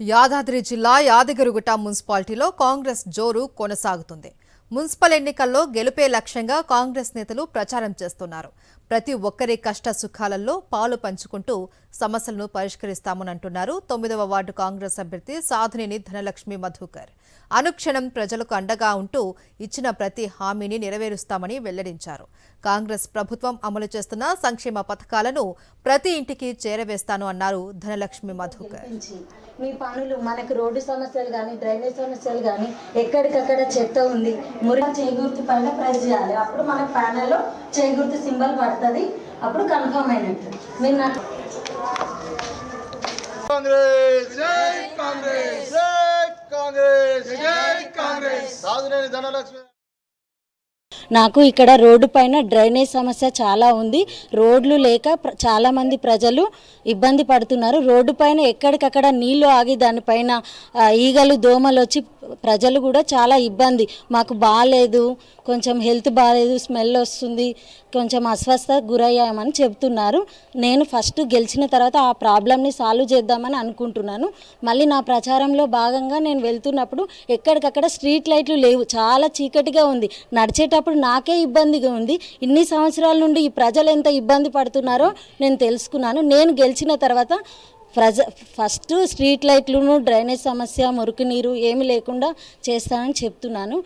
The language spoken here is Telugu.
యాదాద్రి జిల్లా యాదగిరిగుట్ట మున్సిపాలిటీలో కాంగ్రెస్ జోరు కొనసాగుతుంది. మున్సిపల్ ఎన్నికల్లో గెలుపే లక్ష్యంగా కాంగ్రెస్ నేతలు ప్రచారం చేస్తున్నారు. ప్రతి ఒక్కరి కష్ట సుఖాలలో పాలు పంచుకుంటూ సమస్యలను పరిష్కరిస్తామని అంటున్నారు 9వ వార్డు కాంగ్రెస్ అభ్యర్థి సాధనేని ధనలక్ష్మి మధుకర్. అనుక్షణం ప్రజలకు అండగా ఉంటూ ఇచ్చిన ప్రతి హామీని నెరవేరుస్తామని వెల్లడించారు. కాంగ్రెస్ ప్రభుత్వం అమలు చేస్తున్న సంక్షేమ పథకాలను ప్రతి ఇంటికి చేరవేస్తాను అన్నారు ధనలక్ష్మి మధుకర్. మీ పనులు మనకు రోడ్డు సమస్యలు కానీ డ్రైనేజ్ సమస్యలు కానీ ఎక్కడికక్కడ చెత్త ఉంది మురిగా చేకూర్తి పైన ప్రెస్ చేయాలి. అప్పుడు మన ప్యానెల్లో చేకూర్తి సింబల్ పడుతుంది. అప్పుడు కన్ఫర్మ్ అయినట్టు. మీరు నాకు కాంగ్రెస్ జై కాంగ్రెస్ జై కాంగ్రెస్ జై కాంగ్రెస్ సాధనేని ధనలక్ష్మి. నాకు ఇక్కడ రోడ్డు పైన డ్రైనేజ్ సమస్య చాలా ఉంది. రోడ్లు లేక చాలామంది ప్రజలు ఇబ్బంది పడుతున్నారు. రోడ్డు పైన ఎక్కడికక్కడ నీళ్లు ఆగి దానిపైన ఈగలు దోమలు వచ్చి ప్రజలు కూడా చాలా ఇబ్బంది. మాకు బాగాలేదు, కొంచెం హెల్త్ బాగాలేదు, స్మెల్ వస్తుంది, కొంచెం అస్వస్థతకు గురయ్యామని చెప్తున్నారు. నేను ఫస్ట్ గెలిచిన తర్వాత ఆ ప్రాబ్లమ్ని సాల్వ్ చేద్దామని అనుకుంటున్నాను. మళ్ళీ నా ప్రచారంలో భాగంగా నేను వెళ్తున్నప్పుడు ఎక్కడికక్కడ స్ట్రీట్ లైట్లు లేవు, చాలా చీకటిగా ఉంది. నడిచేటప్పుడు నాకే ఇబ్బందిగా ఉంది. ఇన్ని సంవత్సరాల నుండి ఈ ప్రజలు ఎంత ఇబ్బంది పడుతున్నారో నేను తెలుసుకున్నాను. నేను గెలిచిన తర్వాత ఫస్ట్ స్ట్రీట్ లైట్లను, డ్రైనేజ్ సమస్య, మురికి నీరు ఏమి లేకుండా చేస్తానని చెప్తున్నాను.